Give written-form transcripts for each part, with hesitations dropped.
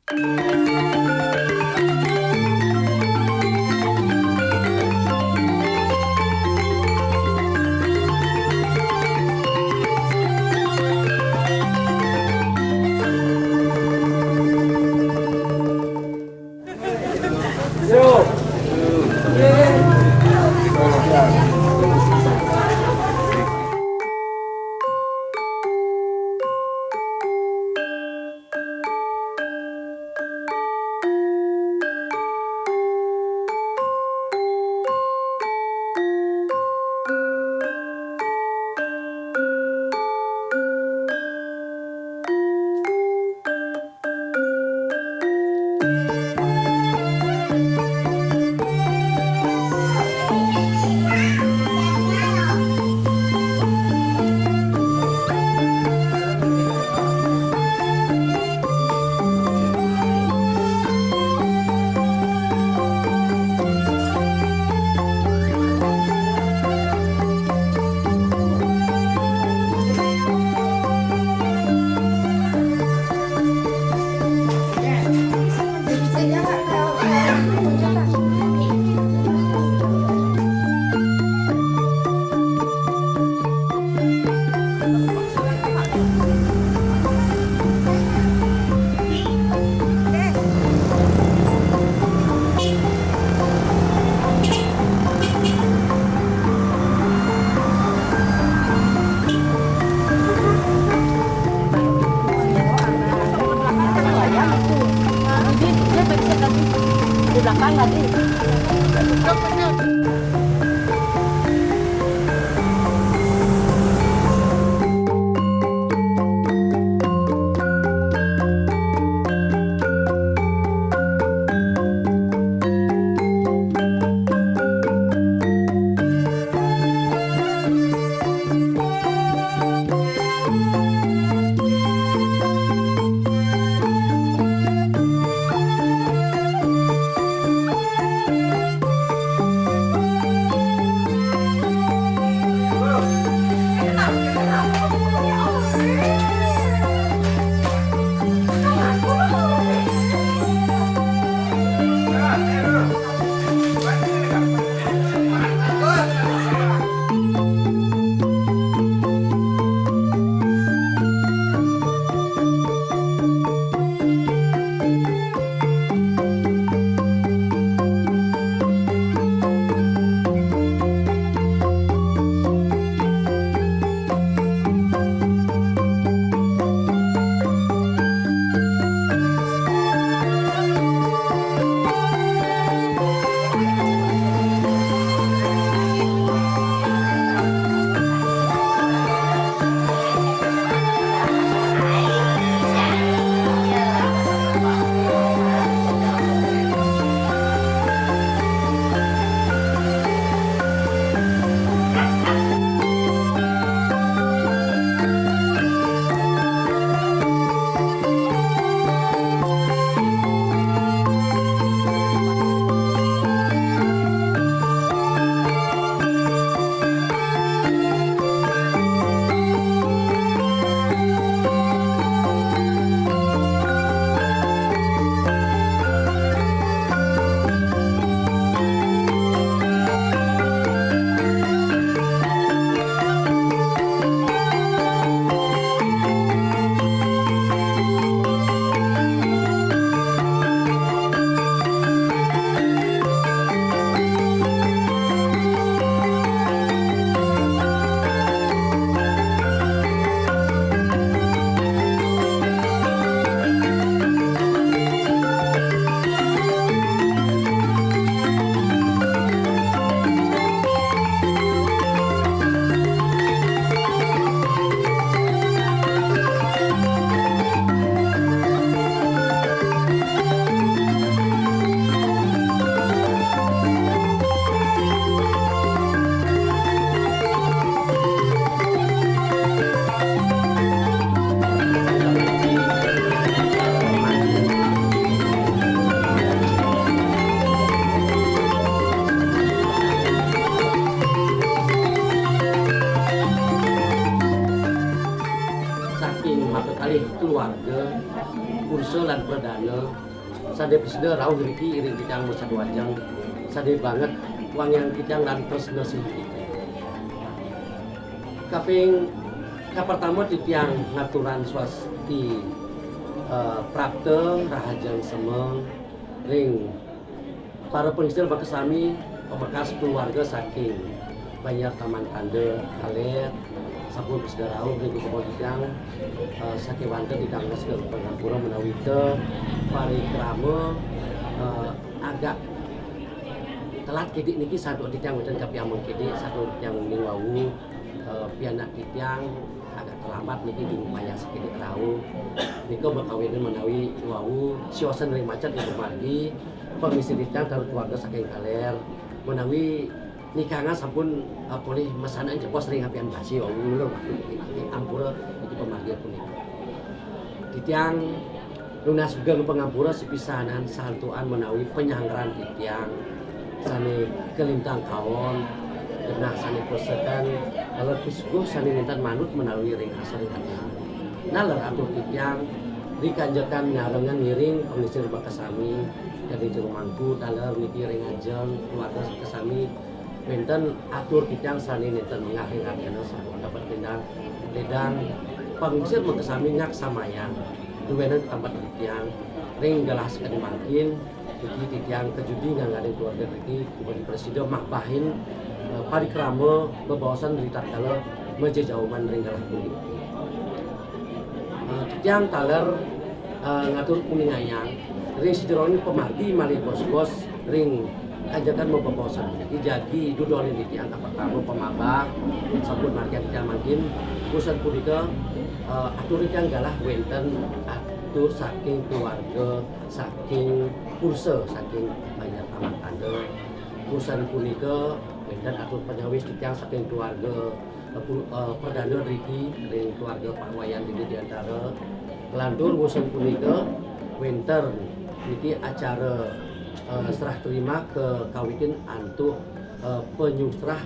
Di belakang tadi. Tamatana sade pisda rauh riki iring kitang bersatu ajang sade banget uang yang kitang dan terus nasi kaping pertama titiang ngaturan swasti prapte rahajang semeng ring para pengisir bakesami bekas keluarga saking banyak taman tanda kaler sabun bersedarau ring kemudian saking wanten di tangga segala pengampura menawite parikrama agak telat kidik niki satu titiang wonten kapiamung kidik satu titiang ning wau pianak titiang agak terlambat niki di upaya sekidik rau niko berkawin menawi wau siosen ring macet ibu margi pengisi titiang taruh keluarga saking kaler menawi nikahnya sampun boleh mesana jebos ring apian basi wau ulur waktu iki ampura iki pemargian punika titiang lunas juga pengampura sepisanan santuan menawi penyanggaran titiang sani kelintang kawon nah sani persekan kalau pisguh sani mintan manut menawi ring asal ring nalar atur titiang dikanjakan ngarengan ngiring pengisir bakasami dari jerumangku talar niki ring ajeng keluarga kesami minten atur titiang sani minten ngah-ngahana sampun dapat tindang ledang pengisir bakasami ngak samayang duwenan tempat titiang ring galah sekali makin iki titiang kejudi nganggading keluarga iki kepada presiden makbahin parikrama bebawasan dari tatkala menjejauhan ring galah kuning titiang taler ngatur kuningayang ring sideroni pemargi malih bos-bos ring ajakan mau bebawasan iki jagi dudolin titiang pertama pemabak sabun margi titiang makin pusat punika atur titiang galah wenten atur saking keluarga saking kurse saking banyak taman tanda urusan punika dan atur penyawis titiang saking keluarga perdana Riki ring keluarga Pak Wayan di antara kelantur urusan punika winter niki acara serah terima ke kawitin antuk penyusrah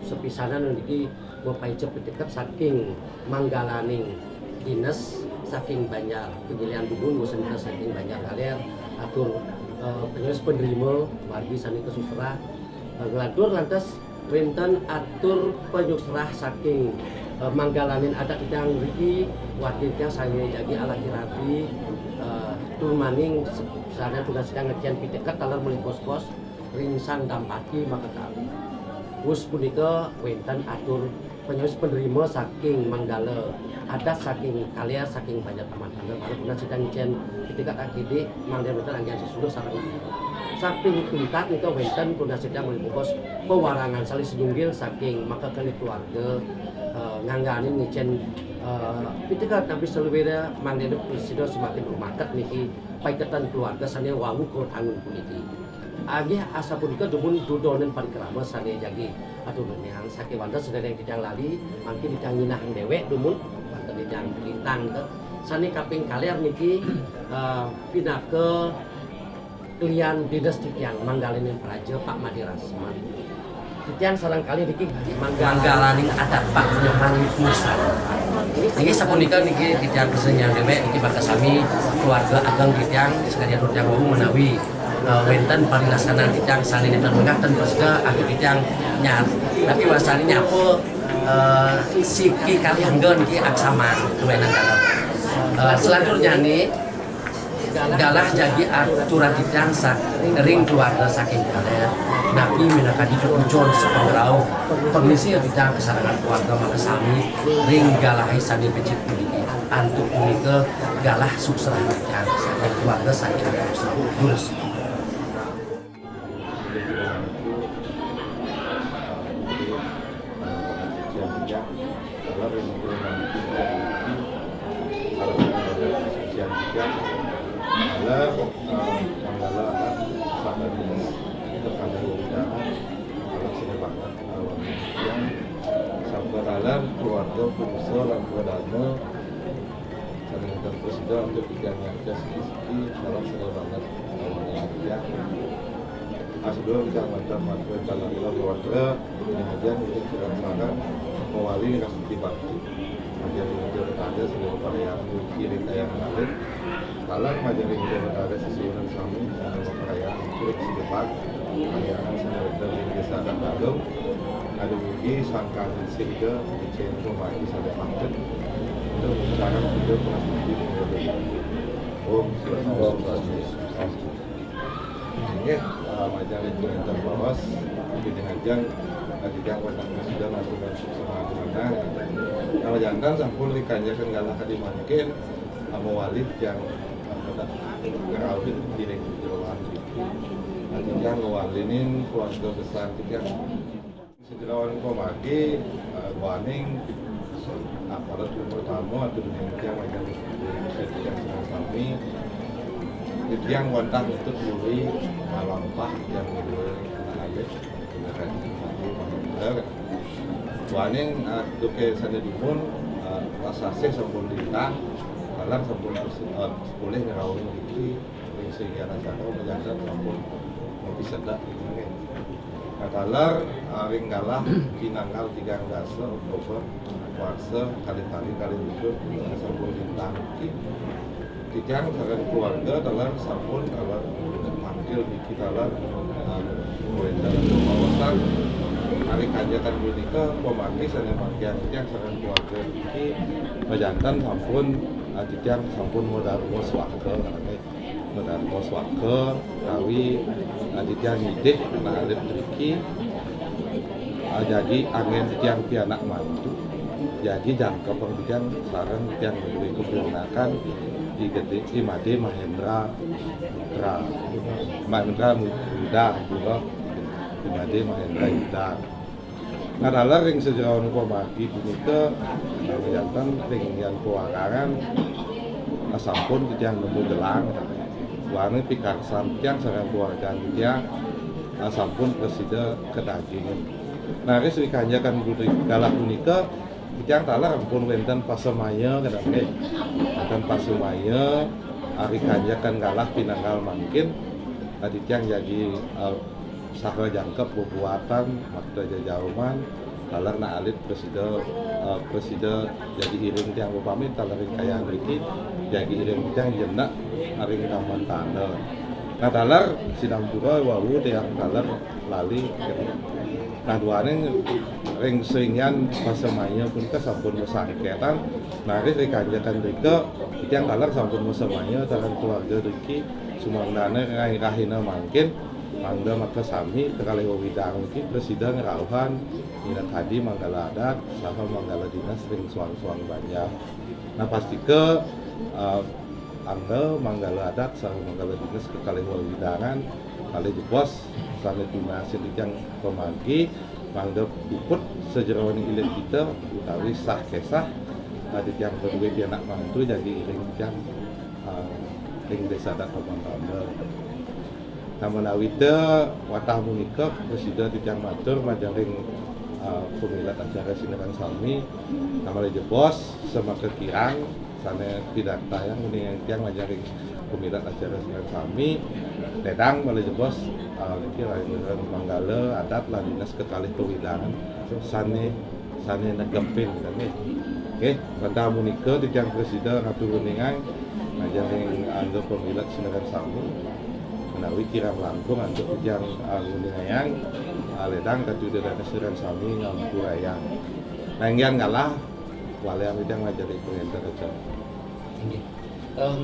sepisanan niki bapai cepet dekat saking manggalaning dinas saking banyak pemilihan bubun urusan saking banyak kaler atur penyulis penerima wargi sani kesusrah ngelatur lantas wenten atur penyusrah saking manggalanin adat titiang Riki wargi titiang saya jagi ala kirapi tulmaning sana tugas sedang ngekian pitekat talar melih pos-pos ringsan dampaki maka kali us punika wenten atur penyulis penerima saking manggala adat saking kalian saking banyak taman-taman baru pernah sedang ngekian ketika kaki mangga betul anggian sesudah sarang saking tuntat nika wenten puna sedang melipos pewarangan saling sedunggil saking maka kali keluarga ngangganin ngecen ketika tapi seluwira mangga presiden semakin bermakat niki paiketan keluarga sane wawu ko tangun puniki agi asa punika dumun dudonen parikrama sane jagi atuh yang saking wanda sedang dijang lali mangkin dijang nginahang dewek dumun wonten dijang lintang teh sani kaping kaler niki pindah ke klian dinas titiang manggalaning praja Pak Madi Rasman titiang sareng kali niki manggalaning adat Pak Nyoman Musa niki sapunika niki titiang kesenyang dewek niki bakasami keluarga ageng titiang sekalian titiang wau menawi wenten parilaksana titiang sani neten mengaten pesda agi titiang nyar tapi wasani nyapo siki kalian nggon niki aksama duwenan kaler selanjutnya nih galah jadi aturan titiang ring keluarga saking kaler napi minakadi ujon sepengrau permisi titiang kesarangan keluarga makasami ring galahai sani becit puniki antuk punika galah suksera titiang saking keluarga saking terus keluarga pengusaha dan perdana saling terpresiden untuk ikannya siki salah sekali banget ya asbel bisa macam kalau keluarga kemudian itu dilaksanakan mewali kasih bakti kemudian ada seluruh karya kiri kayak mengalir kalau majelis ada sesuatu kami dalam perayaan itu sedepan perayaan sebenarnya di desa Agung ada bagi sangkan sehingga bicara rumah di sana paket itu sekarang video plastik Om ini majelis perintah bawas di ajang ajang pada presiden atau sama mana kalau jantan sampun dikanjakan galah kadi mungkin sama walid yang ngerawin diri jeroan nanti yang ngewalinin keluarga besar kita sejarawan komagi waning aparat pertama atau yang macam yang kami itu yang wantah untuk beli malampah yang beli habis waning duke sanadipun rasase sampun ditang dalam sampun boleh ngerawin iki sehingga rasanya menjaga sampun mau sedap katalar ringgalah pinanggal 13 Oktober puasa kali-kali hidup sampun ditang Kijang sareng keluarga dalam sampun dalam manggil di dalam mulai dalam kawasan hari kanjakan menika pemati sana bagian yang sareng keluarga iki majantan sampun Kijang sampun modal waswaka modal waswaka kawi Kijang ngidih anak alit driki jadi angin Kijang pianak mantu jadi jangka Kijang sareng Kijang digunakan di gede di Made Mahendra Muda juga di Made Mahendra Yuda ngadalah ring sejauh pemagi punika jantan ring yang keuangan sampun yang nemu gelang warna pikarsan yang sareng keluarga yang sampun presiden kedagingan nah ris dikanjakan galah punika yang talah ampun wenten pasemaya kadang dan pasumaya hari kanjakan galah pinanggal mangkin tadi yang jadi sahra jangkep bubuatan makta jauman talar na alit presiden jadi iring tiang upami talar kaya riki jadi iring tiang jenak aring taman tanda nah talar sidang pura wawu tiang talar lali nah duane ring seringan pasemanya pun ke sampun mesangketan naris dikanjakan rika yang talar sampun mesemanya talan keluarga riki sumangdana rahina mangkin mangga maka sami kekali wawidang iki presiden rauhan ina tadi manggala adat saha manggala dinas ring suang-suang banyak nah pasti ke angga manggala adat saha manggala dinas kekali wawidangan kali jebos sana tunasi yang pemagi mangga puput sejarawan ilit kita utawi sah kesah adit yang kedua dia anak mantu jadi iring yang ring desa dat pemantau namun awita watah munika presiden yang matur majaring pemilat acara sinaran sami nama jebos sama kekirang sana tidak tayang ini yang majaring pemilat acara sinaran sami dedang malah jebos kira manggala adat lah dinas kekalih pewidangan sane negepin kan oke bantah munika dijang presiden ngatur ningan ngajaring anggap pemilat sinaran sami menawi kirang langkung untuk dijang ningayang ledang katuda dan sinaran sami ngampurayang nanggian ngalah wale yang dijang ngajaring pengentar aja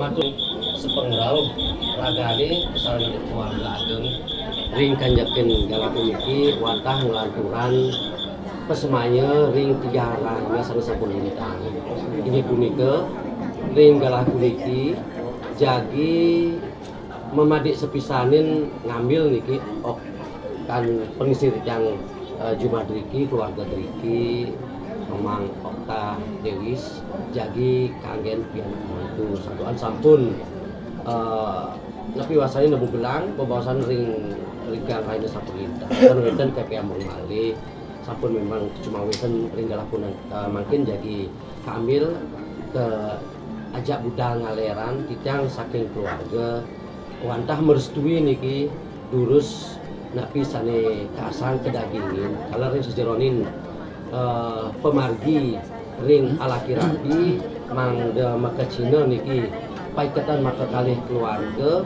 matur sepengrau ragane kesalahan keluarga ageng ring kanjakeun galah puniki watah ngulanturan pesemanya ring tiga rangnya sanesapun lintang ini punika ring galah puniki jagi memadik sepisanin ngambil niki kan pengisir yang Jumadriki keluarga Driki Memang Okta Dewis jagi kanggen pianak mantu satuan sampun tapi wasanya nebu gelang pembawasan ring rigang lainnya satu lintas kan wenten KPA mengalih sampun memang cuma wenten ring galapunan makin jadi kambil ke ajak budal ngaleran titang saking keluarga wantah merestui niki durus napi sane kasang kedagingin kalau ring sejeronin pemargi ring ala kirapi mangda maka Cina niki paiketan maka kalih keluarga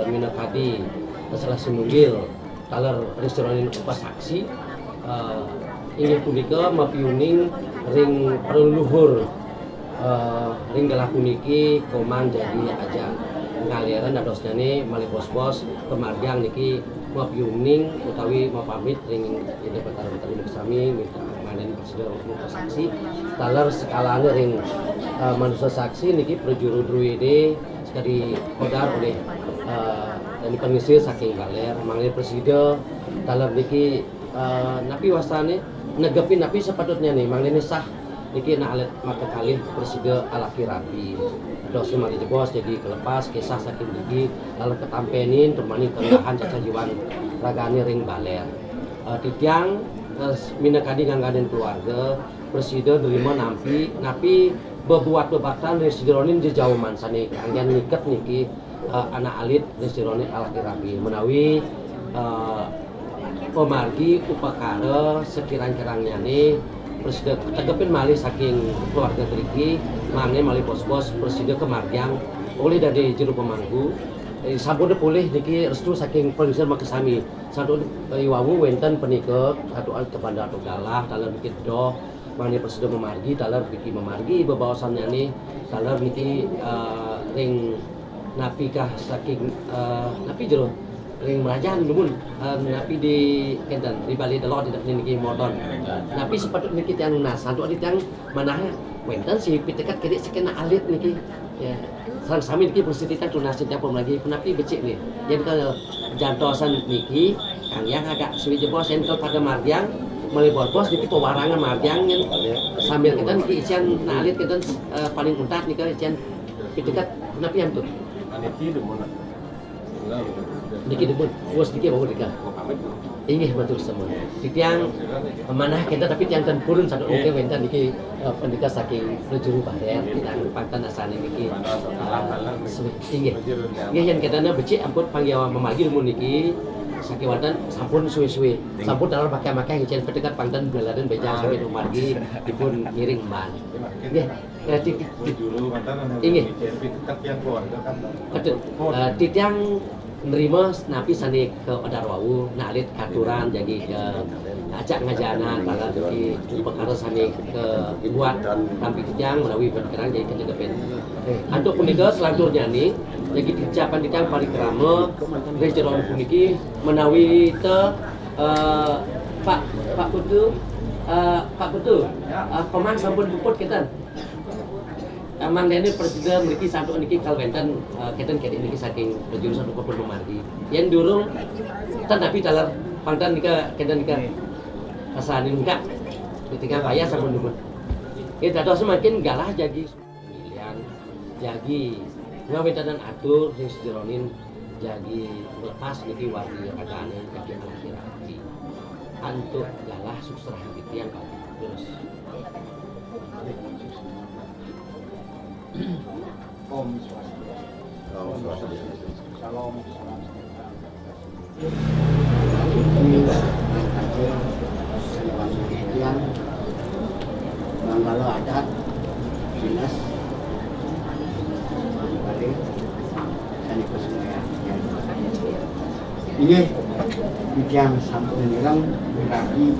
mina kadi salah sinunggil taler restoranin upasaksi inggih punika mapiuning ring leluhur ring galah puniki komang jadi ajang ngaliran dadosnyane malih bos-bos pemarjang niki mapiuning utawi mapamit ring ide betara-betara sami minta manen presiden saksi taler skalane ring manusia saksi niki prajuru druide sekali kodar oleh dan dipanggil saking galer manggil presiden taler niki napi wasane negepin napi sepatutnya nih manggil sah niki na alet maka kali presiden alaki rapi dosi mari bos jadi kelepas kisah saking niki lalu ketampenin temani kelahan caca jiwan ragani ring baler titiang mina kadi nganggaden keluarga presiden terima napi bebuat bebatan resideronin di jauh mansane kanggian niket niki anak alit resideronin alaki rapi menawi pemargi upakara sekirang-kirangnya nih presiden tegepin malih saking keluarga triki mangnya malih bos-bos presiden kemargiang oleh dari jero pemangku sampun boleh niki restu saking produser makasami satu iwawu wenten penikep satu kepada atau galah dalam bikin doh mangnya presiden memargi dalam bikin memargi bebawasannya nih dalam niki ring napi kah saking napi jero ring merajaan numun napi di kenten di Bali delok di niki modon napi sepatut niki tiang nasan tu adit yang mana wenten si pitekat kiri sekena alit niki ya sareng sami niki persititan tunasin tiapom lagi napi becik nih jadi kalau jantosan niki kang yang agak suwi jebos enkel pada margiang malih bos niki pewarangan margiang sambil kita niki isian alit kita paling untat niki isian pitekat napi yang tuh niki debut bos niki bawa dika inggih matur semua tiang manah kita tapi tiang ten purun satu oke wenten niki pendika saking juru baler tiang pantan asane niki inggih yang katana becik ampun panggiawa memargi mun niki saking wonten sampun suwe-suwe sampun dalam pakai-pakai ngicen pendekat pantan beladen beja sampai margi dipun ngiring ban nggih inggih titiang nerima napi sani ke Odarwawu nalit katuran jadi ke ajak ngajana kalau di perkara sani ke buat tampi kijang melalui berkerang jadi kejegepen antuk punika selanjutnya nih jadi ucapan ditang parikrama restoran puniki menawi te Pak Putu komang sampun puput kita Amang dene presiden mriki satu niki kalwenten keten kene niki saking jurusan hukum pemargi. Yen durung ten tapi dalar pangtan nika keten nika kasanin enggak ketika kaya sampun dumun. Kita dados semakin galah jadi pemilihan jadi ngawetanan atur sing sejeronin jadi lepas niki wargi kagane kaki akhir-akhir. Antuk galah susrah titiang terus Om Swastiastu. Salam. Yang Manggala adat dinas Bali sani Kusumaya. Ini yang sampun nirang berarti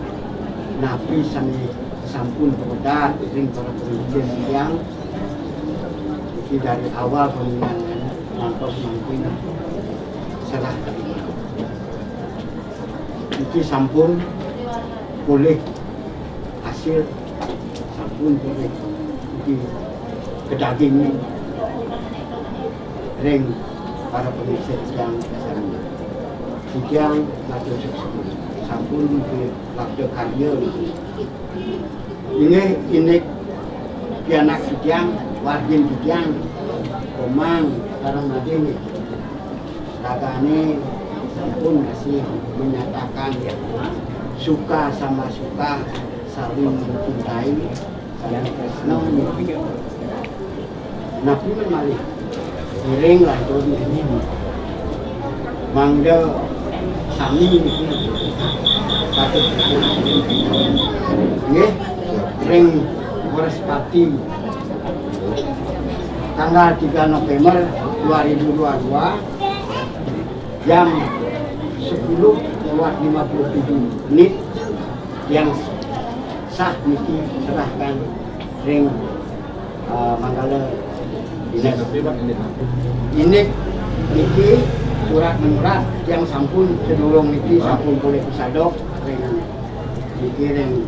napi sani sampun kebedat ring para penelitian yang dari awal pemilihan mantos mangkin serah terima. Iki sampun boleh hasil sampun boleh iki kedaging ring para pemirsa yang sarana. Yang laju sampun di laju karya ini pianak yang wargin kijang komang sekarang lagi ragane sampun masih menyatakan suka sama suka saling mencintai saling tresno napi malih iring lantur ini mangga sami satu nggih ring Warespati tanggal 3 November 2022 jam 10:57 yang sah niki serahkan ring Manggala dinas ini niki surat menyurat yang sampun sedurung niki sampun boleh disadok ring niki ring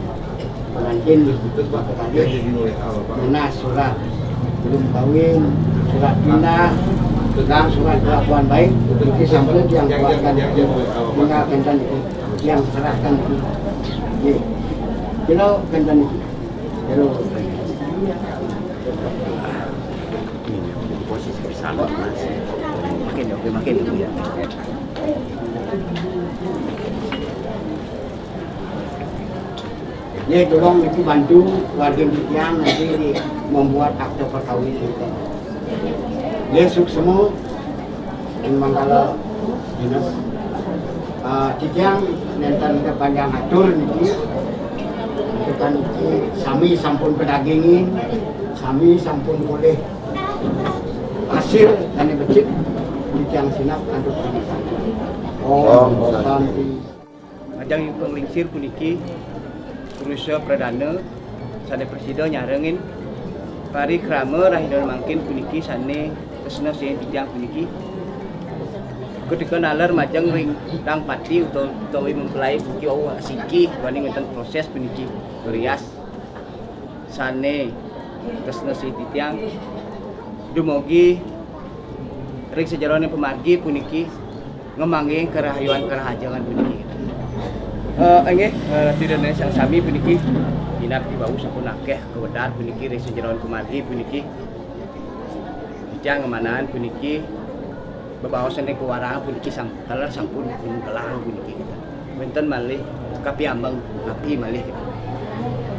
pengantin tadi menas surat belum kawin, surat pindah, dan surat kelakuan baik niki sampun yang keluarkan mengagenkan yang serahkan niki kilo kendan niki kilo posisi di sana mas makin ya. Ya tolong itu bantu warga yang nanti membuat akte perkawinan itu. Ya semua di Manggala dinas tijang nenten kepanjang atur niki kan sami sampun pedagingin sami sampun boleh hasil dan becik tijang sinap untuk santi ajang penglingsir puniki Rusia Perdana sane presiden nyarengin pari krama rahidon mangkin puniki sane kesena sing tijang puniki ketika nalar majang ring tang pati utawi mempelai puniki siki wani ngenten proses puniki rias sane kesena sing tijang dumugi ring sejarahne pemargi puniki ngemangge kerahayuan kerahajangan puniki. Nggih, tidene sang sami puniki minat dibau sampun akeh kewedar puniki ring sejarahon kumargi puniki. Bijang ngemanaan puniki bebaosan ring kuwarang puniki sang taler sampun gelang puniki kita. Wonten malih kapiambang api malih kita.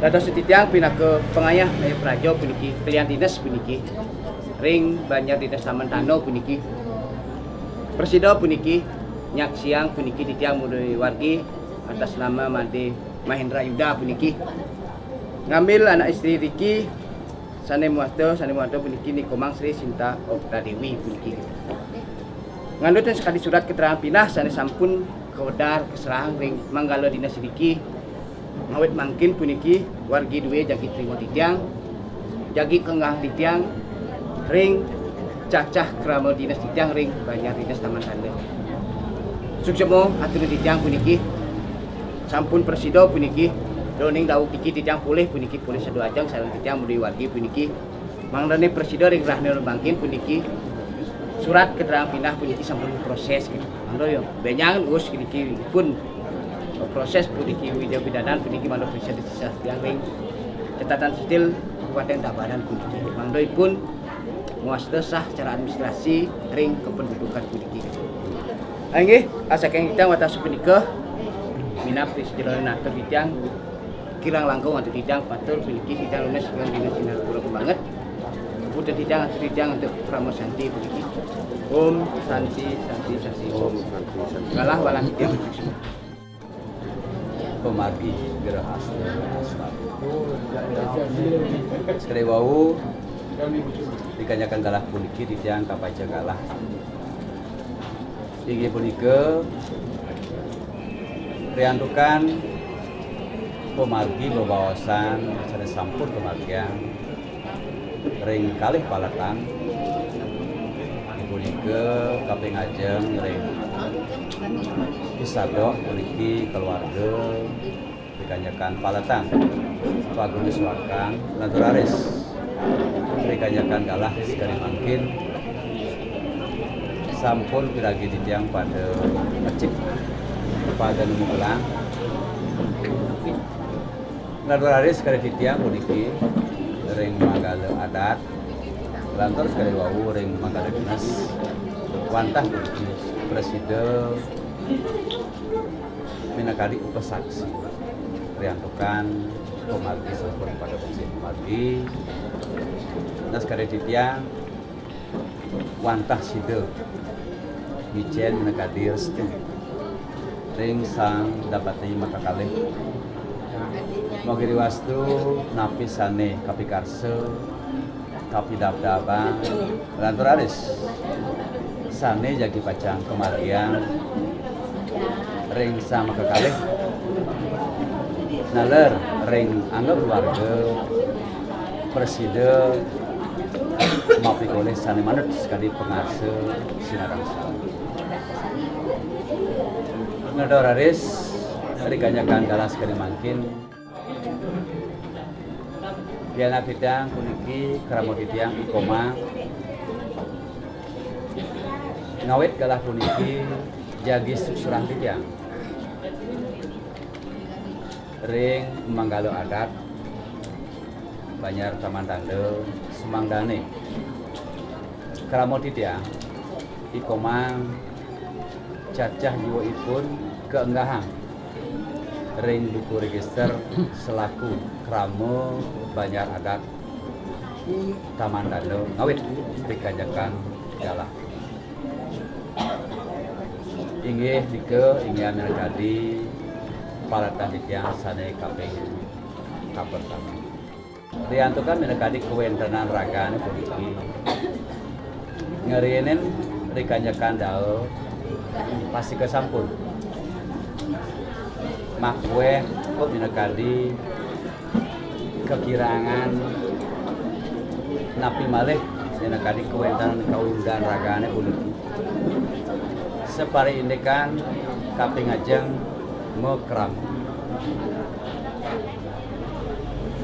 Dados titiang pindah ke pengayah Maya Prajo puniki kalian dinas puniki. Ring banyak dinas Taman Tano puniki. Presida puniki nyak siang puniki titiang mudai wargi atas nama Made Mahendra Yuda puniki ngambil anak istri Riki sane muato puniki Nikomang Sri Sinta Okta Dewi puniki ngandutkan sekali surat keterangan pindah sane sampun kewedar keserang ring Manggala dinas Riki ngawet mangkin puniki wargi duwe jagi trimo titiang jagi kengang titiang ring cacah krama dinas titiang ring banyak dinas Taman Tanda suksemo atur titiang puniki sampun presida puniki doning dawuh iki titiang pulih puniki pulih sedo ajang sareng titiang mudi wargi puniki mangdane presida ring rahne bangkin puniki surat keterangan pindah puniki sampun proses gitu mangdo yo benyangan us puniki pun proses puniki widya bidanan puniki mangdo presida titiang ring catatan sipil Kabupaten Tabanan puniki mangdo pun muasda sah secara administrasi ring kependudukan puniki nggih asaken kita watas punika minap di sejarah natur titiang kirang langkung atau titiang patur piliki titiang lunas dengan dinas sinar pura banget kemudian titiang atau titiang untuk Pramo Santi piliki Om Santi Om Santi kalah walang titiang pemargi gerah asma sekali wau dikanyakan galah puniki titiang kapaja galah tinggi punika riantukan pemargi bebawasan sane sampun kemargian ring kalih palatan punike kaping ajeng ring Isado puniki keluarga dikanyakan palatan Pagun Suwakan Naturaris dikanyakan galah sekali mungkin sampun piragi titiang pada masjid pada nemu gelang naturalis sekali titiang puniki ring Manggala adat lantar sekali wau ring Manggala dinas wantah puniki presiden minakali upasaksi riantukan pemargi sampun pada posisi pemargi nas sekali titiang wantah side Ijen minakadi restu ring sang dapati maka kalih mogiri wastu napisane kapikarsa tapi dab-daban lantur aris sane jagi pacang kemarian ring sama kekalih naler ring anggap keluarga presiden maupun oleh sane manut sekali pengasuh sinarang ngedor aris rikanyakan galas sekali makin Diana Fitang puniki keramo titiang ikoma ngawet galah puniki jagi surang titiang ring manggalo adat Banyar Taman Tande Sumangdane keramo titiang ikomang cacah jiwaipun keenggahan ring buku register selaku kramo Banyar adat Taman Tande ngawit dikajakan galah inggih dike inggih menekadi palatan titiang sane kaping kapertama diantukan menekadi kewentenan ragane puniki ngerienen dikanjakan dao pasti kesampun makwe kok menekadi kekirangan napi malih menekadi kewentenan kaundan ragane puniki separi indikan kaping ajeng mekram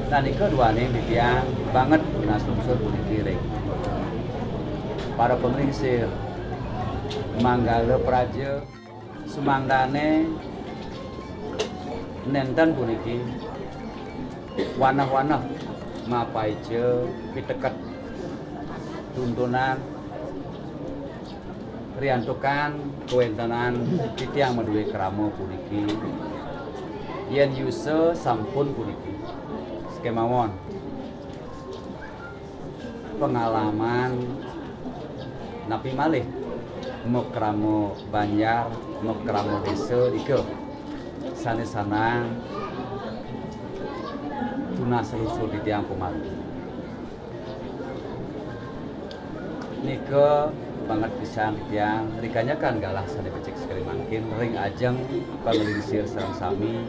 dan kedua nih ditiang banget nas unsur puniki ring para pemingsir Manggala Praja Sumangdane nenten puniki wanah-wanah mapaice piteket tuntunan riantukan kewentenan titiang meduwe kramo puniki yen yuse sampun puniki skemawon pengalaman napi malih mekramo Banyar mekramo desa dike sanes-sanang tuna selusur titiang pemargi nike banget pisan titiang rikanyakan galah sane becek sekali makin ring ajeng pangelingsir sareng sami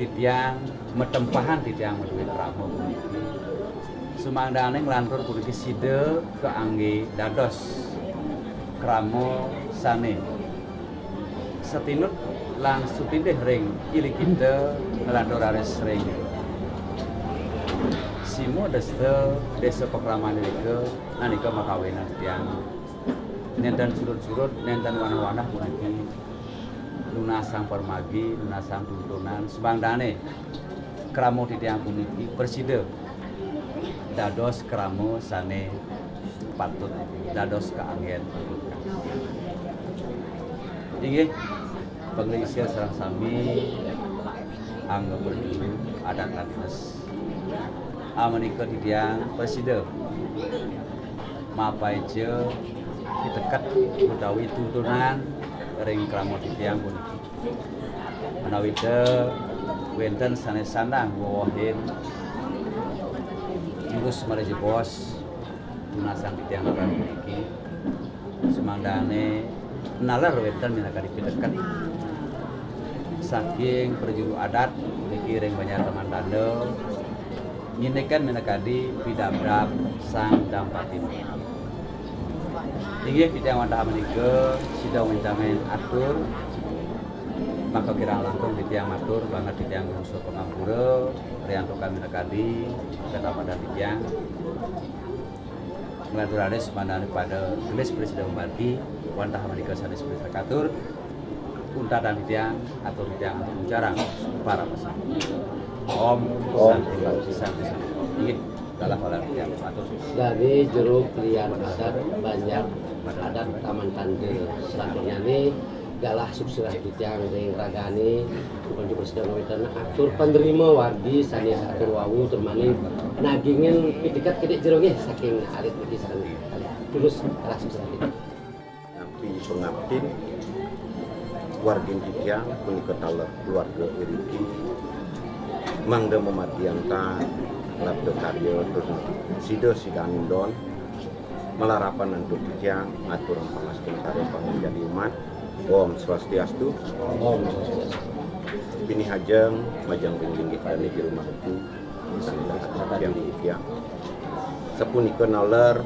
titiang metempahan titiang meduwe kramo puniki Sumangdane nglantur puniki side keangge dados kramo sane setinut langsung pindih ring ilik kita ngelantur ares ring simo desa pekraman nike nanika makawinan titiang nenten surut-surut nenten wanah-wanah puniki lunasang permagi lunasang tuntunan Sumangdane kramo titiang puniki persida dados kramo sane patut dados keanggen inggih penglisir sareng sami angga berdiri adat dinas amenika titiang presiden mapaice ditekat utawi tuntunan ring kramo titiang puniki menawi wenten sanes-sanang wohin ngurus maraji bos tunasang titiang aran puniki Sumangdane nalar wenten minakadi pitekat saking perjuru adat niki ring Banyar Taman Tande ngineken minakadi pidabdab sang dampatine inggih titiang wantah menika sida wencamen atur maka kirang langkung titiang matur banget titiang unsur pengampura riantukan minakadi kata titiang Ngelatur aris Sumangdane pada gelis presiden Bupati wantah menika sanes presakatur unta dan titiang atau titiang atau jarang para pesan Om santi inggih dalam hal titiang atur dari jero pilihan adat Banyar adat Taman Tande selanjutnya ini galah suksirah titiang ring ragane kunci presiden weten atur penerima wargi sanes atur wawu termani nagingin pitikat kedek jero nggih saking alit iki sareng terus galah suksirah titiang Nampi pengabdin warga titiang punika talep keluarga iriki mangda mematianta labdo karyo turun sido sidandon melarapan untuk titiang aturan pangasken karyo pangjadi umat. Om Swastiastu. Om Swastiastu. Bini hajeng majang ringgit dan di rumah itu yang titiang. Sepunika nalar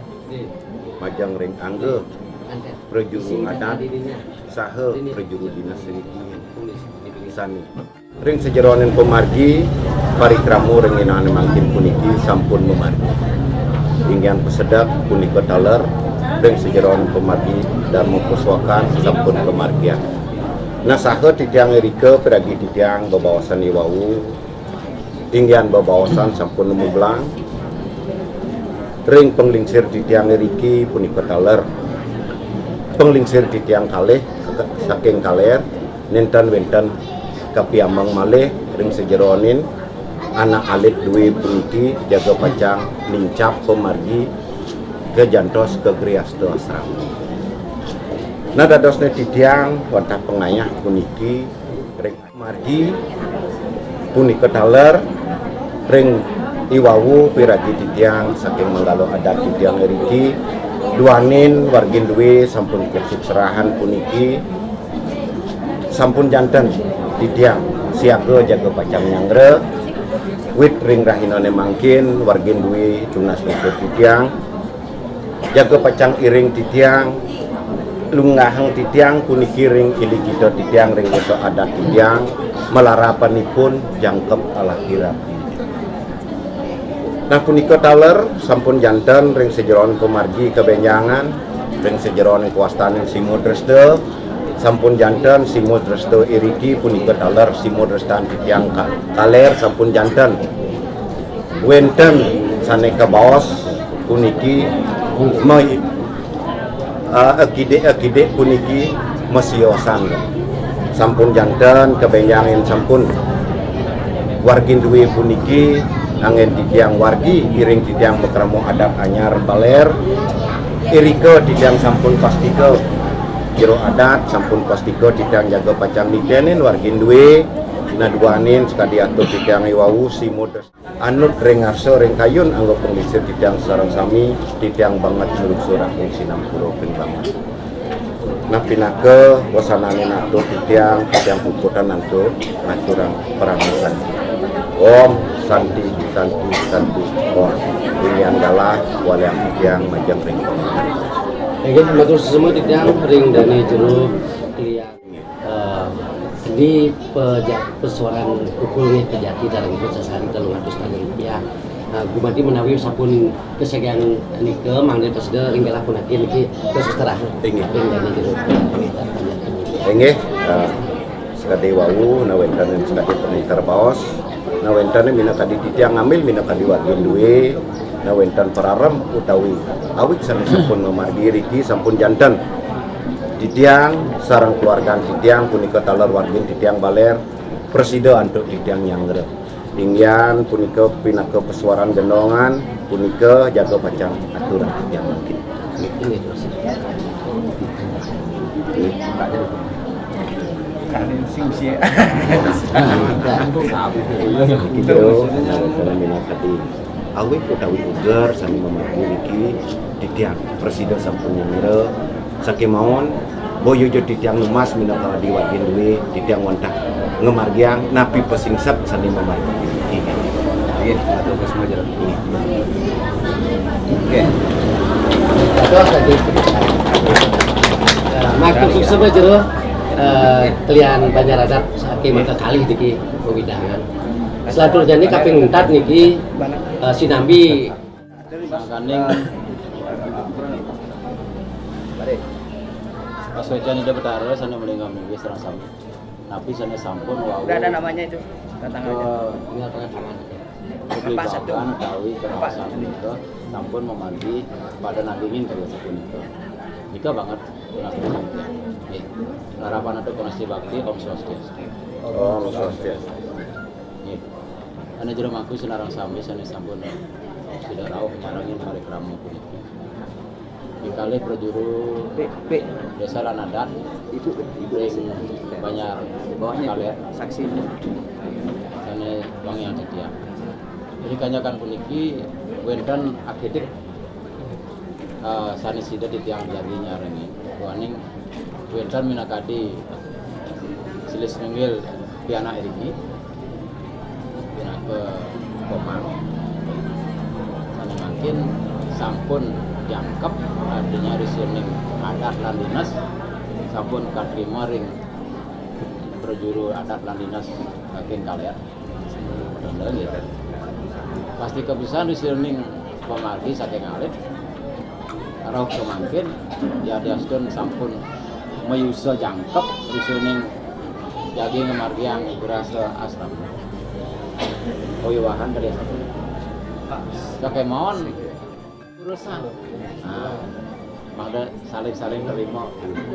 majang ring angge prejuru adat saha prejuru dinas riki sani ring sejeronen pemargi parikramu renginane mangkin puniki sampun memargi inggian pesedak punika taler ring sejeronen pemargi dan mempuswakan sampun pemargian nah saha titiang erike peragi titiang bebawasan iwau inggian bebawasan sampun nemu belang ring penglingsir titiang eriki punika taler penglingsir titiang kalih saking kaler nenten wenten kapiamang malih ring sejeronin anak alit duwe puniki jaga pacang nincap pemargi ke jantos ke griasto asrama. Nah dadosne titiang wantah pengayah puniki ring margi punika taler ring iwawu piragi titiang saking menggalo adat titiang eriki duanin wargin duwe sampun kursuk serahan puniki sampun janten titiang siaga jaga pacang nyangre wit ring rahinane mangkin wargin duwe tunas nusul titiang jaga pacang iring titiang lunggahang titiang puniki ring ili kita titiang ring uso adat titiang melarapanipun jangkep ala kirapi. Nah punika taler sampun janten ring sejeron pemargi kebenjangan ring sejeron kuastanin simudresde sampun janten simudresde iriki punika taler simudrestan titiang kaler sampun janten wenten saneka baos puniki akide puniki mesiosan sampun janten kebenjangan sampun wargin duwe puniki angin titiang wargi iring titiang bekeramo adat anyar baler irike titiang sampun pastike jero adat sampun pastike titiang jaga pacang ditenin wargin duwe naduanin sekadi atur titiang iwau simodres anut ring arso ring kayun anggo pengisir titiang sarang sami titiang banget suruk surak ing sinampuro ping banget nah pinake wasanane natur titiang puputan nantu aturan peramusan Om Santi Santi Santi Om yang galah waliang titiang majang ring Mungkin matur semua titiang ring dari jeruk kliang ini pesuaran kukulnya kejati dalam itu sesari 300 rupiah. Gumadi menawi sampun kesegian nike mangde pesde ring galah punakin iki keseterah ring dari jeruk. Nggih sekade wau nawenten sekade peningkar baos nawenten mina kadi titiang ngambil mina kadi wargin duwe nawenten pararem utawi awik sanes sampun memargi riki sampun janten titiang sareng keluarga titiang punika taler wargin titiang baler presida antuk titiang nyangre inggian punika pinake pesuaran gendongan punika jaga pacang aturan titiang mungkin Ini terus. Kalian sing-sing. Gitu, nah mina kadi awik utawi uger sami memargi riki titiang presida sampun nyangre sakemawon boyo jo titiang numas mina kadi wargin duwe titiang wantah ngemargiang napi pesingset sani memargi riki. Nggih, matur semua jalan. Oke. Terus lagi. Matur sukses jero kalian banyak adat saking mata kali iki pewidangan. Selanjutnya kaping 4 niki sinambi Makaning pas hujan udah betara sana melingkam nih serang sami. Tapi sana sampun wow. Udah ada namanya itu. Tantangannya. tinggal tengah tangan. Apa satu? Tawi kawasan itu sampun memanggil pada nandingin kalau sepun itu. Jika banget harapan atau konasi bakti Om Swastiastu. Om Swastiastu. Ane jero mangku senarang sami sane sampun tidak rauh marangin parikrama puniki. Dikali perjuru desa Lanadan itu banyak bawahnya kalian Saksi. sane wong yang titiang. Jadi kanyakan puniki wenten akitik sanes sida di tiang jagi nyarengi waning wenten minakadi silis nenggil piana eriki pina ke komang sana makin sampun jangkep artinya resioning adat lan dinas sampun katrima ring berjuru adat lan dinas saking kalian gitu. Pasti kebiasaan resioning pemargi saking alit rauh kemangkin ya diaskeun sampun mayusa jangkep resioning jagi ngemargiang berasa asram oyowahan dari satu kakemon urusan nah mangda saling terima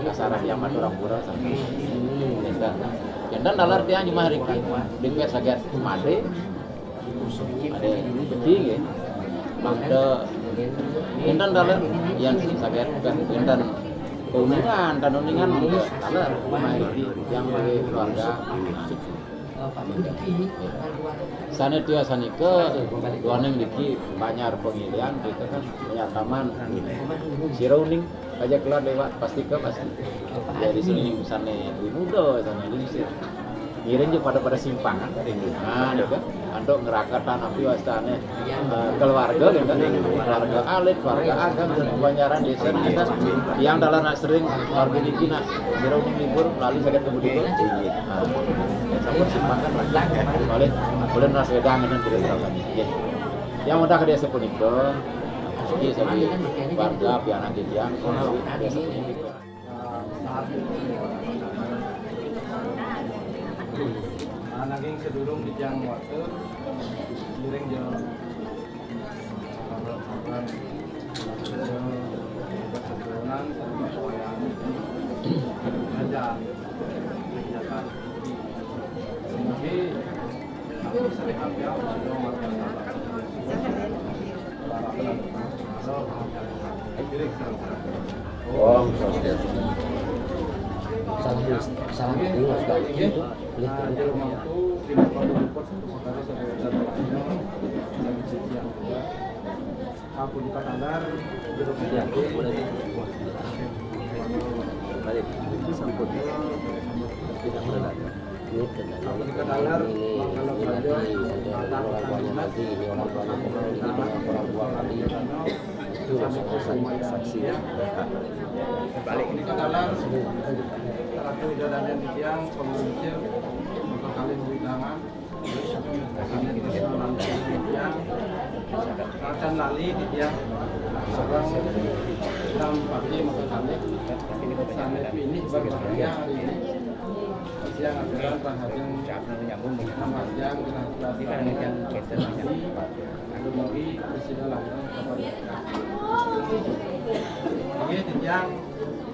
kasaran yang orang pura sampai dan dalar dia cuma hari ini dipet saget made ada beti gitu mangda dan dalar yang saget kan dan keunikan dan uningan mangda dalar hari yang bagi keluarga sana dia sanika duaneng diki banyak pemilihan kita kan menyataman sirauning aja keluar lewat pasti dari sini sana muda sana ini sih Iring juga pada simpangan, nah, kan? Untuk ngerakatan api wastane keluarga, kan? Keluarga alit, keluarga agam, dan kebanyaran desa kita yang dalam sering keluarga di Cina, dirauning libur, lalu sakit kemudian, sampai simpangan, boleh merasa wedangan dan tidak terlalu. Yang mudah ke desa pun itu, jadi sebagai warga piana yang desa pun itu. Naging sedurung di jang waktu giring jang sabar keseduran sama soyan aja kegiatan semoga aku sering ambil sudah makan Oh, oke. Salah tinggal sekali itu. Di rumah itu tidak perlu repot saudara yang juga. Aku di Katandar duduk di Jati. Balik itu sambutnya tidak benar. Ini Aku di Katandar kalau belajar ada orang tuanya lagi, ini orang tuanya kembali, ini orang tua kali. Itu sama saksi. balik di Katandar. Terakhir jalannya di tiang pengusir untuk kali undangan. Kami di tiang akan lali di tiang sekarang 6 pagi maka kami sampai ini berbahagia hari ini siang aturan perhatian nyambung dengan jam dengan pelatihan yang kita lagi presiden langsung kepada ini di tiang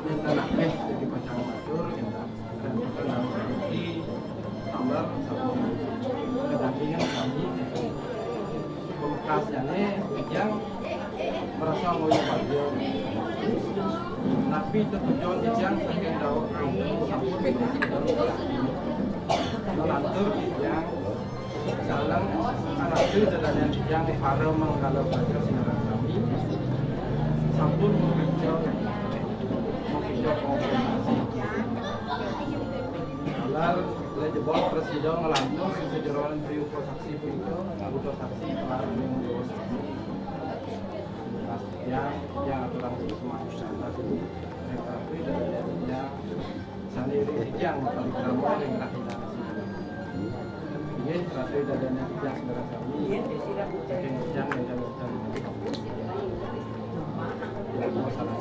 yang tanah jadi pacang matur dan perkenalan di tambah kedampingan kami pemekasnya yang merasa mau bahagia tapi tujuan yang saking jauh sampai melantur yang salam anak itu dan yang diharap mengkalau baca sinaran kami sampun menghijau kompensasi alar oleh jebol presiden ngelantur sejeroan priupo saksi itu butuh saksi kelar menunggu saksi yang aturan semua tapi dari sendiri yang paling pertama yang terakhir ini terakhir dadanya yang saudara kami saking yang masalah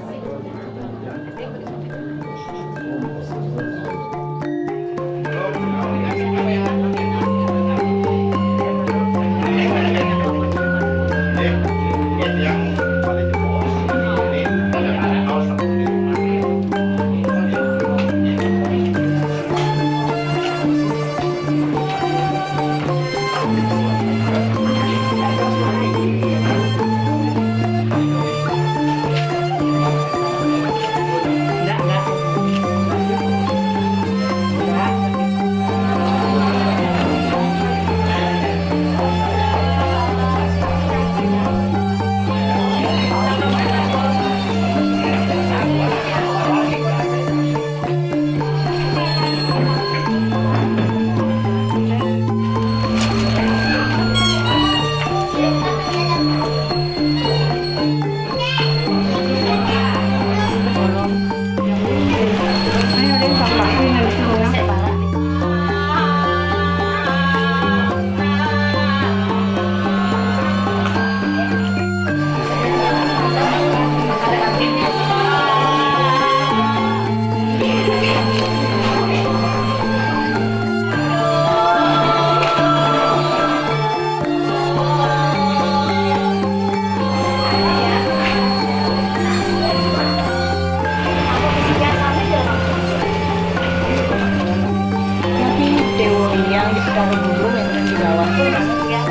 kalau burung yang di bawah tuh ya.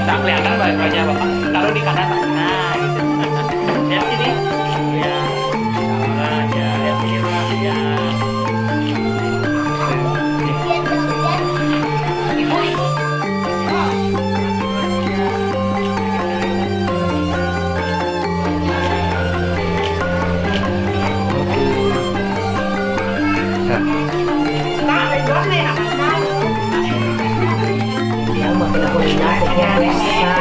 Tak kelihatan wajah Bapak. Taruh di kanan, Pak. Nah, gitu. Lihat sini. Ya. Sama ya, lihat sini, Pak. Ya. Yang mau kita koordinasikan bisa.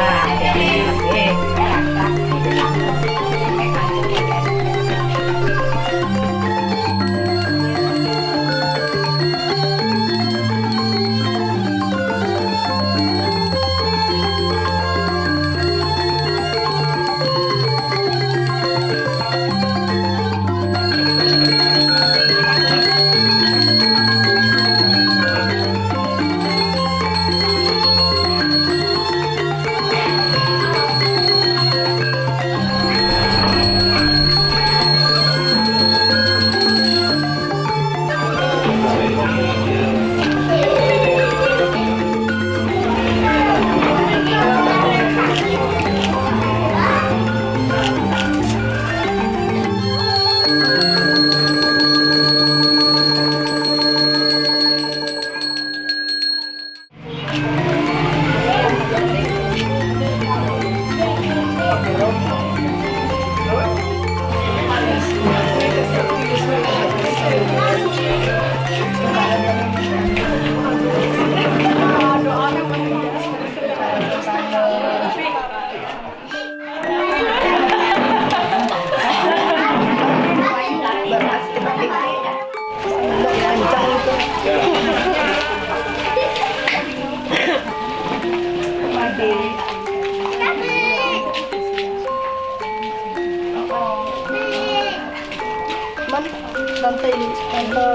Nanti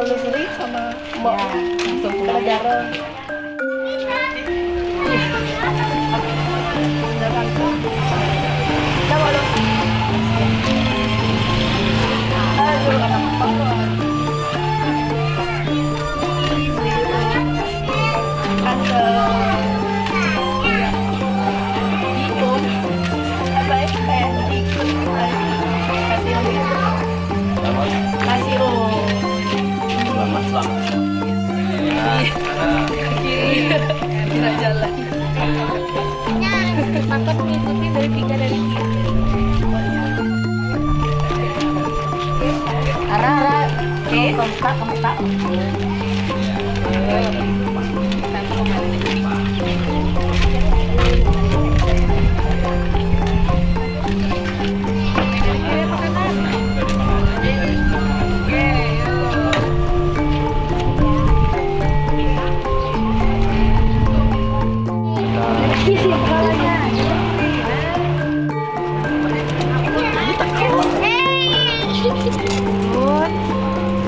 Leslie sama Mbak pelajaran. Jalan. Takut ngikutin dari pinggir dari kiri. Ara, kompak.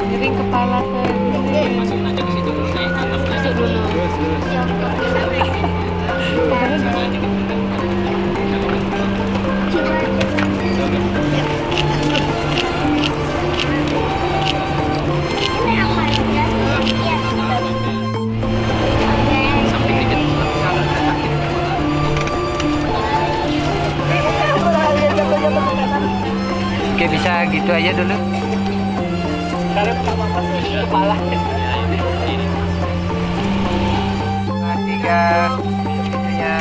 Miring kepala ke masuk aja ke situ dulu nih, masuk dulu. Oke, bisa gitu aja dulu. Taruh kepala. Tiga, ya.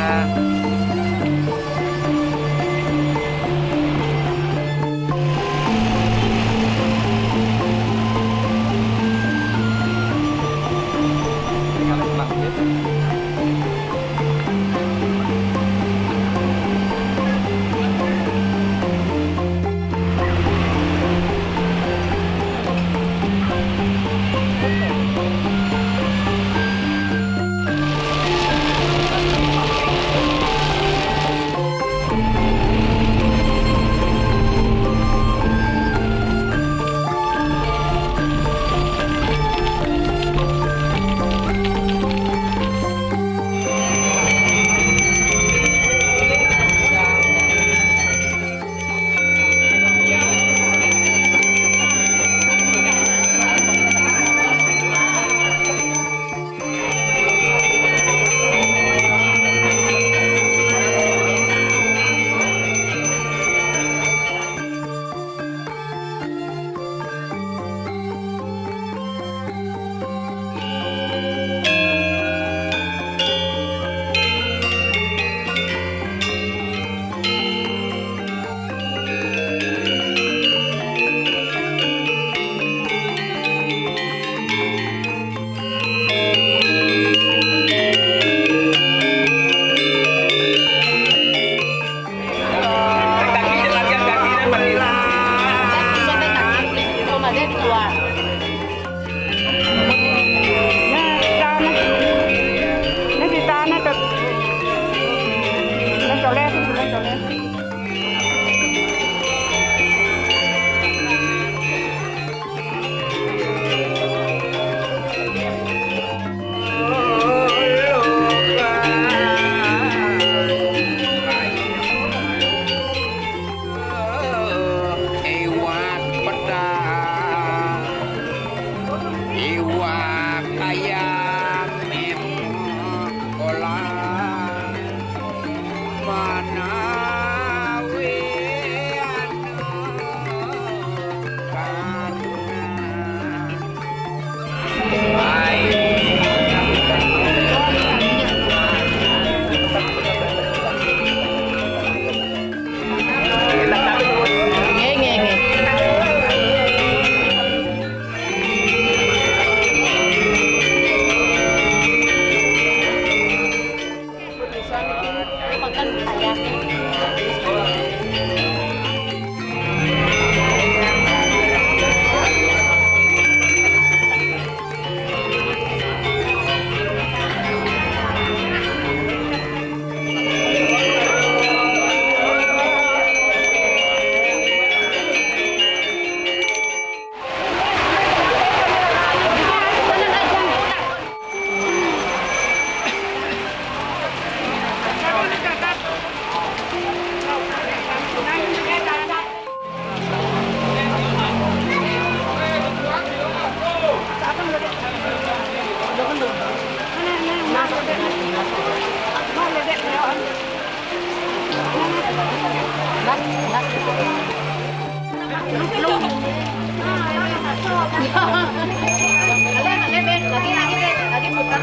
Lagi putar.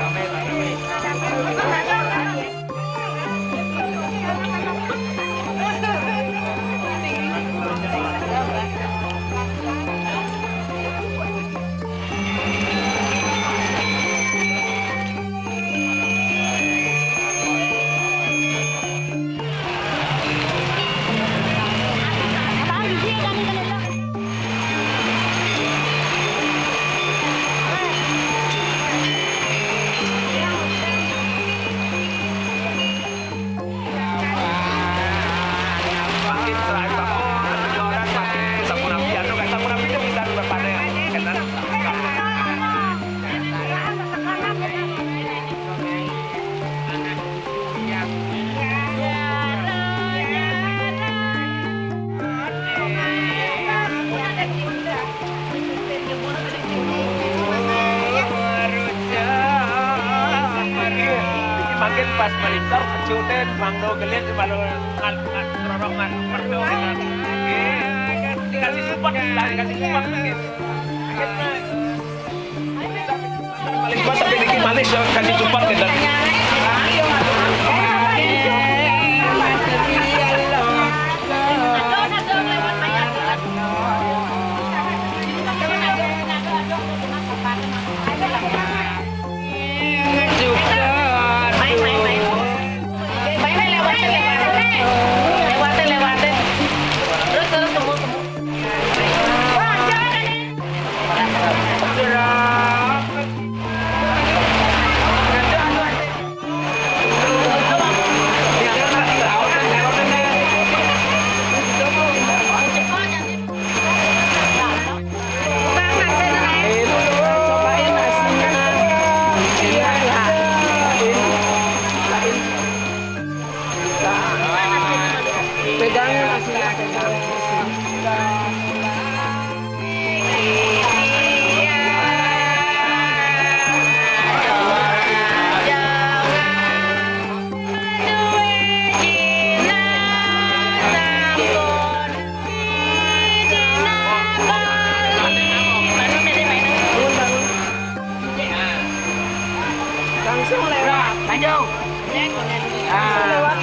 Makin pas melincor kecutin mangdo gelit baru ngerorong perdo dikasih support lah dikasih support mungkin paling pas tapi dikit manis kasih support gitu. Langsung lewat. Maju. Lewat.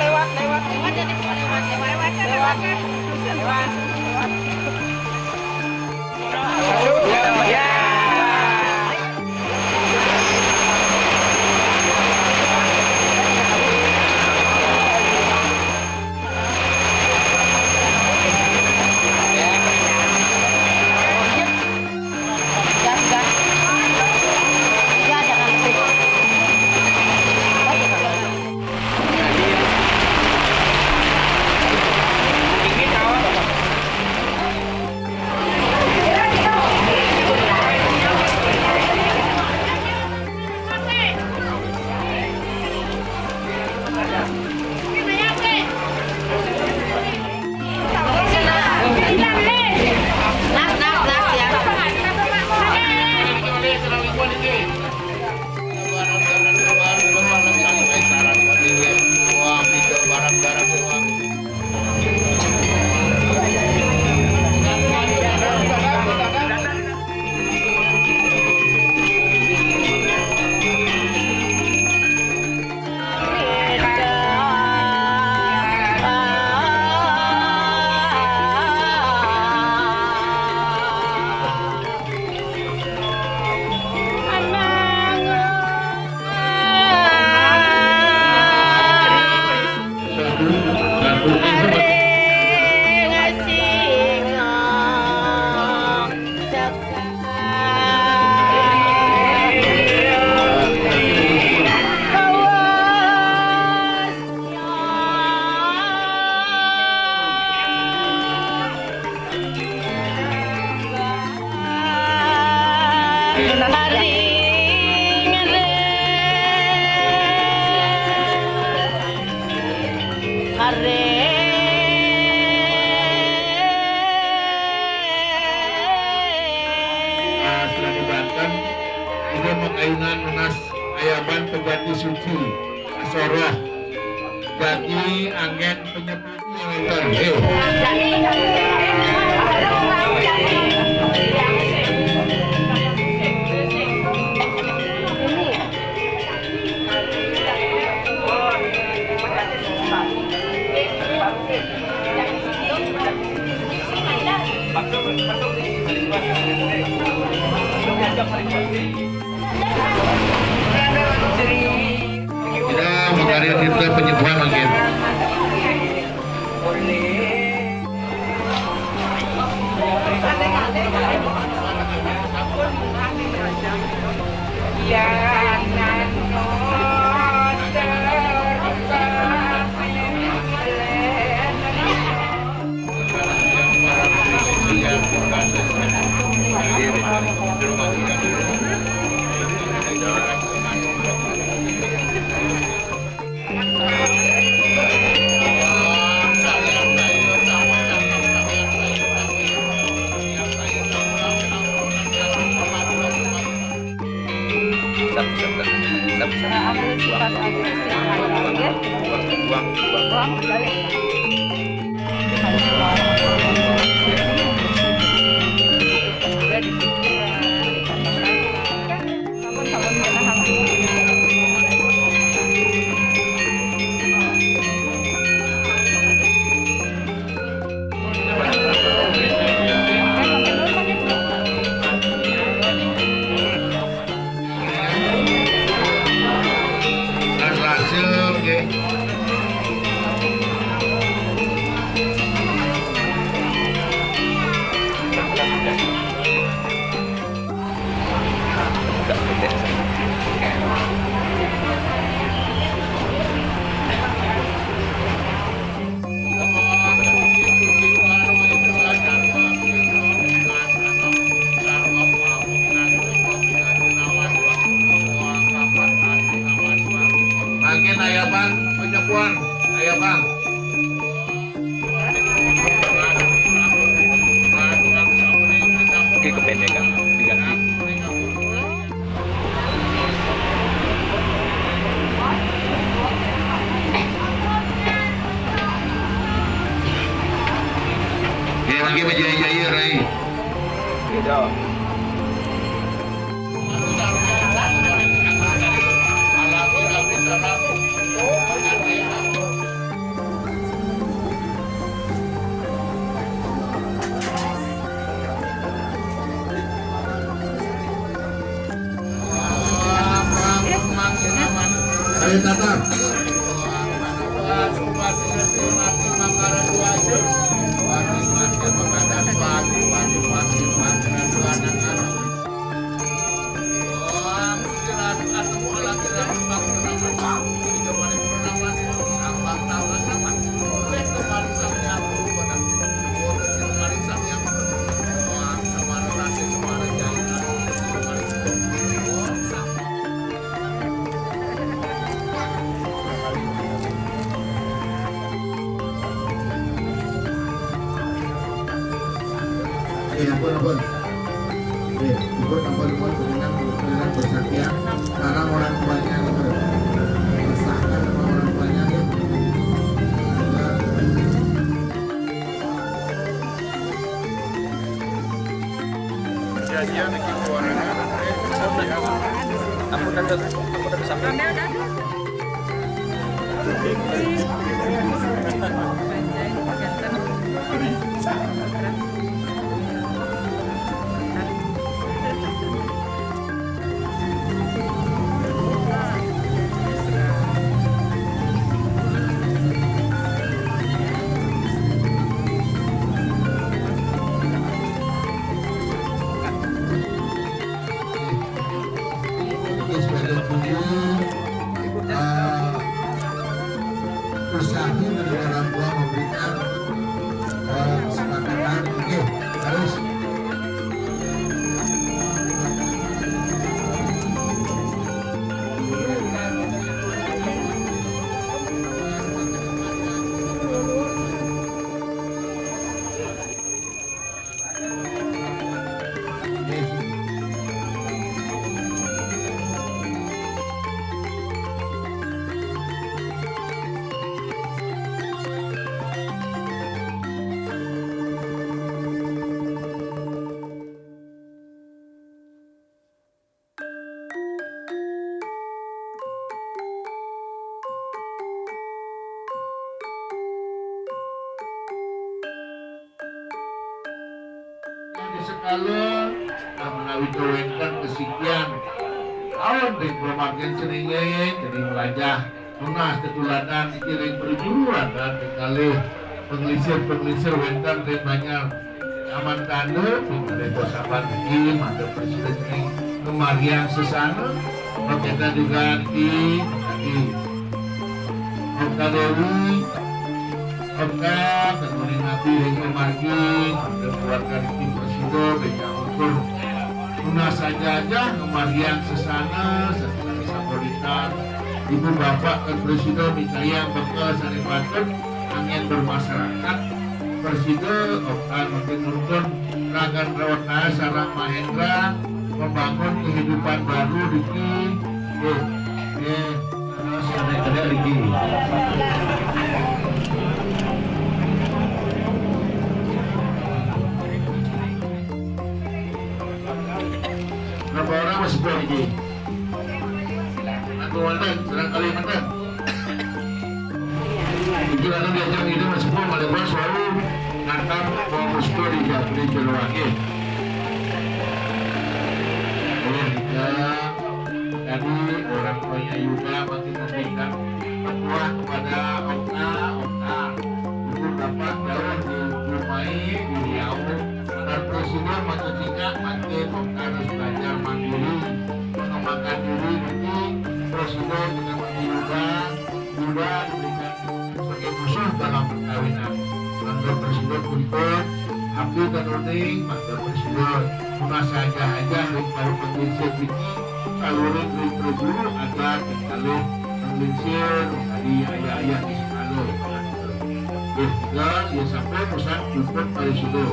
Setelah di Banten, juga mengayunan lunas ayaban pengganti suci asoroh jadi angin penyebut tidak mencari itu penyembuhan mungkin. Angin ayaban penyepuan ayaban. Oke, kependekan diganti. Oke, lagi berjaya-jaya Rai. Gitu. Ayo Tatar. Ampun. Ibu ampun dengan bersakia karena orang tuanya resahkan sama orang tuanya ya. Kejadian di keluarga. Ampun ada sampai. bersahur dari orang tua memberikan kesepakatan. Oke, harus. Sekala menawi kewenkan kesekian awan dari pemakian seringai jadi melajah tunas ketuladan dikiring perjuruan dan kekali penglisir wenkan dari banyak aman tanda dari sahabat ini mata presiden ini kemarian sesana kita juga di Oka Dewi Oka tentunya nabi yang memargi dan keluarga di presiden dengan ukur tunas saja kemarian sesana serta sabolitan ibu bapak dan presiden dicayang bekal saribatkan angin bermasyarakat presiden Oka makin nonton Ragan Rawata Sarang Mahendra membangun kehidupan baru di ada lagi. Berapa orang masih lagi? Aku Kalimantan, serang Kalimantan. Jika ada diajak ini masih pun Kalimantan selalu nantam Bosco di Jolowangi. Tadi orang tuanya juga masih memberikan petua kepada Oka ibu dapat jauh dirumai di Riau dan presiden mencetika makin Oka harus belajar mandiri mengembangkan diri nanti presiden dengan Yuda diberikan sebagai musuh dalam perkawinan mantan presiden untuk Abdi dan Uning mantan presiden punah saja baru penginsir ini saluran dari perguru agar kalau menginsir dari ayah-ayah di sekalur juga ya sampai pesan cukup pada situ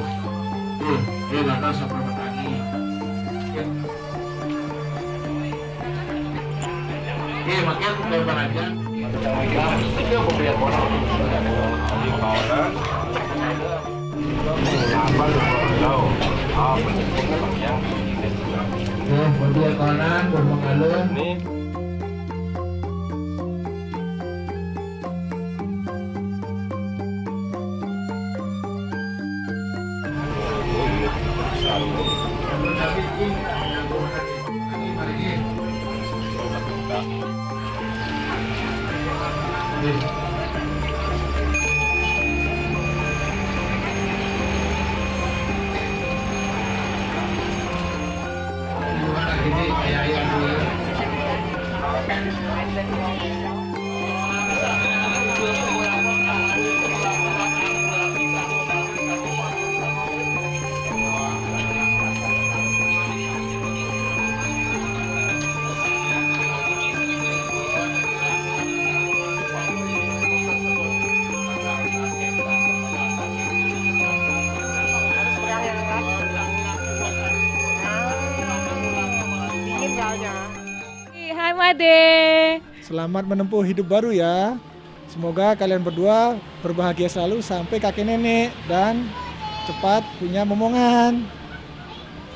latar sampai petani makanya lebar aja itu pembelian bola kemudian kanan bermengalir nih Hai Made. Selamat menempuh hidup baru ya. Semoga kalian berdua berbahagia selalu sampai kakek nenek dan cepat punya momongan.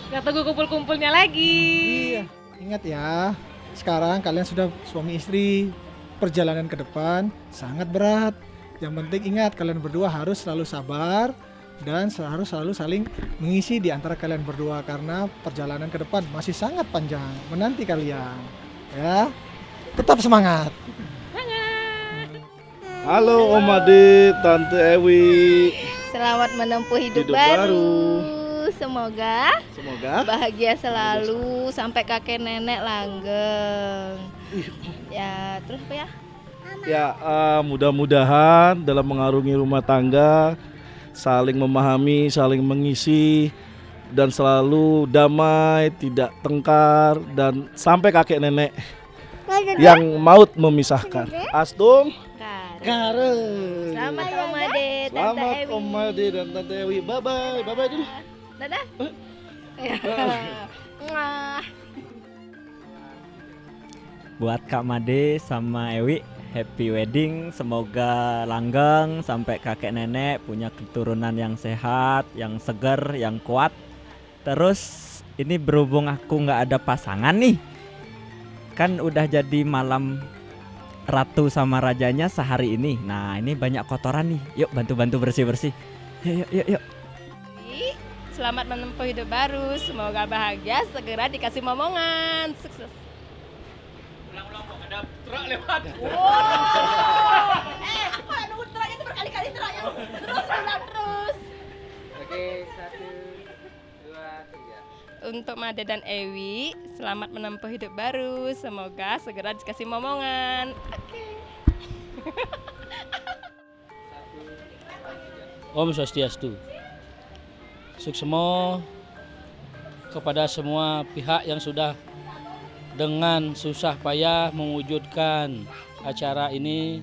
Gak tunggu kumpul-kumpulnya lagi. Iya, ingat ya. Sekarang kalian sudah suami istri. Perjalanan ke depan sangat berat. Yang penting ingat kalian berdua harus selalu sabar dan harus selalu saling mengisi di antara kalian berdua karena perjalanan ke depan masih sangat panjang menanti kalian. Ya, tetap semangat. Halo Om Adi, Tante Ewi. Selamat menempuh hidup baru. Semoga bahagia selalu sampai kakek nenek langgeng. Ya, terus apa ya? Ya, mudah-mudahan dalam mengarungi rumah tangga saling memahami, saling mengisi, dan selalu damai, tidak tengkar, dan sampai kakek nenek yang maut memisahkan. Astung Kare. Selamat Om Ade, Tante Selamat Ewi. Om Ade dan Tante Ewi. Bye-bye. Bye-bye dulu. Dadah. Mwah. Buat Kak Made sama Ewi, happy wedding. Semoga langgeng sampai kakek nenek, punya keturunan yang sehat, yang segar, yang kuat. Terus ini berhubung aku nggak ada pasangan nih, kan udah jadi malam ratu sama rajanya sehari ini. Nah ini banyak kotoran nih, yuk bantu-bantu bersih-bersih. Yuk. Selamat menempuh hidup baru, semoga bahagia, segera dikasih momongan. Sukses. Ulang-ulang kok ada truk lewat. Wow. Kok nunggu truknya itu berkali-kali truknya. Terus ulang terus. Oke, 1, 2, 3. Untuk Made dan Ewi, selamat menempuh hidup baru, semoga segera dikasih momongan. Oke. Om Swastiastu. Suksemo kepada semua pihak yang sudah dengan susah payah mewujudkan acara ini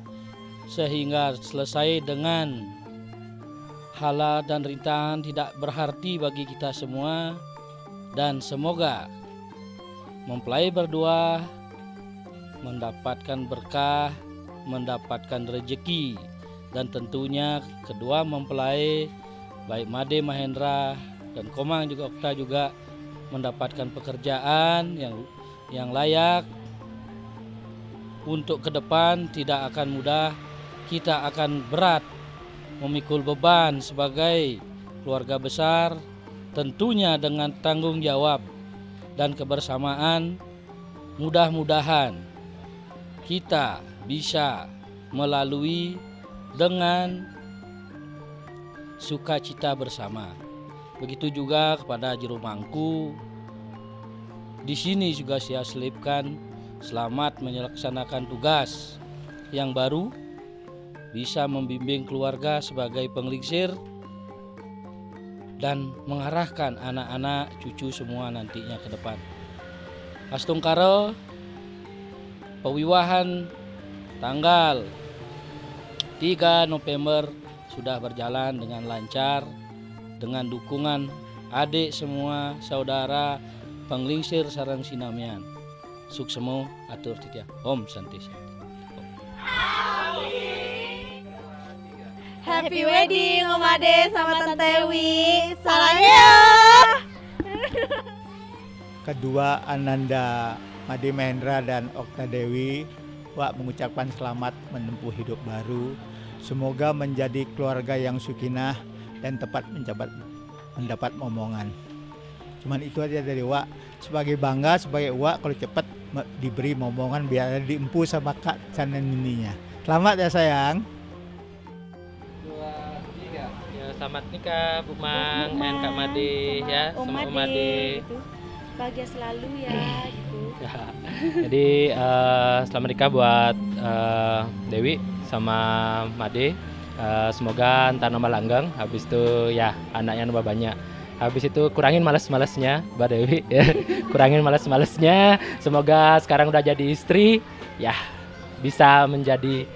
sehingga selesai dengan hala dan rintangan tidak berarti bagi kita semua, dan semoga mempelai berdua mendapatkan berkah, mendapatkan rezeki, dan tentunya kedua mempelai baik Made Mahendra dan Komang juga Okta juga mendapatkan pekerjaan yang layak. Untuk ke depan tidak akan mudah, kita akan berat memikul beban sebagai keluarga besar, tentunya dengan tanggung jawab dan kebersamaan. Mudah-mudahan kita bisa melalui dengan sukacita bersama. Begitu juga kepada juru mangku. Di sini juga saya selipkan selamat melaksanakan tugas yang baru, bisa membimbing keluarga sebagai penglingsir dan mengarahkan anak-anak cucu semua nantinya ke depan. Astung Karo, pewiwahan tanggal 3 November sudah berjalan dengan lancar, dengan dukungan adik semua, saudara, penglingsir sarang sinamian. Suksemo atur titia. Om Santi. Happy wedding Om Ade sama Tante Ewi. Salamnya. Kedua Ananda Made Mahendra dan Okta Dewi, Wak mengucapkan selamat menempuh hidup baru. Semoga menjadi keluarga yang sukinah dan tepat mendapat momongan. Cuman itu aja dari Wak. Sebagai bangga, sebagai Wak kalau cepat diberi momongan biar diempu sama Kak Canen ininya. Selamat ya sayang. 2, 3. Ya, selamat nikah Bu Mang dan Kak Made ya, sama Om Made. Gitu. Bahagia selalu ya gitu. Ya. Jadi selamat nikah buat Dewi sama Made. Semoga ntar nambah langgeng, habis itu ya anaknya nambah banyak. Habis itu kurangin males-malesnya Mbak Dewi ya. Kurangin males-malesnya. Semoga sekarang udah jadi istri ya bisa menjadi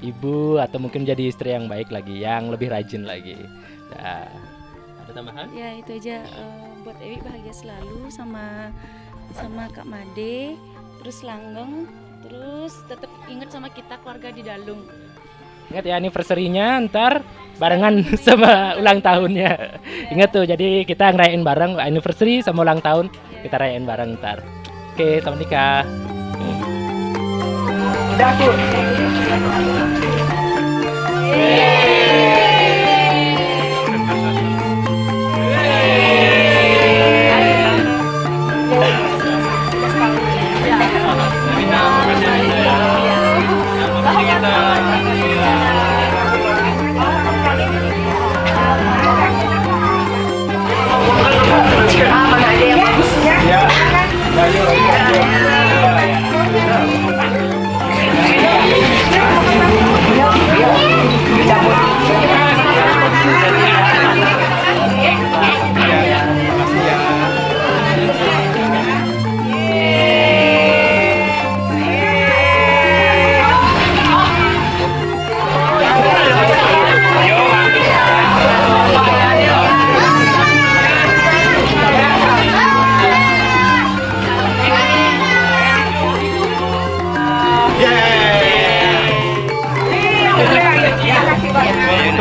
ibu atau mungkin jadi istri yang baik lagi, yang lebih rajin lagi. Nah, ada tambahan? Ya itu aja, buat Ewi bahagia selalu sama Kak Made, terus langgeng, terus tetap ingat sama kita keluarga di Dalung. Ingat ya anniversary-nya ntar barengan sama ulang tahunnya. Ingat tuh, jadi kita ngerayain bareng anniversary sama ulang tahun, kita rayain bareng ntar. Oke, selamat nikah. Udah aku. Ya.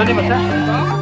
nih Mas.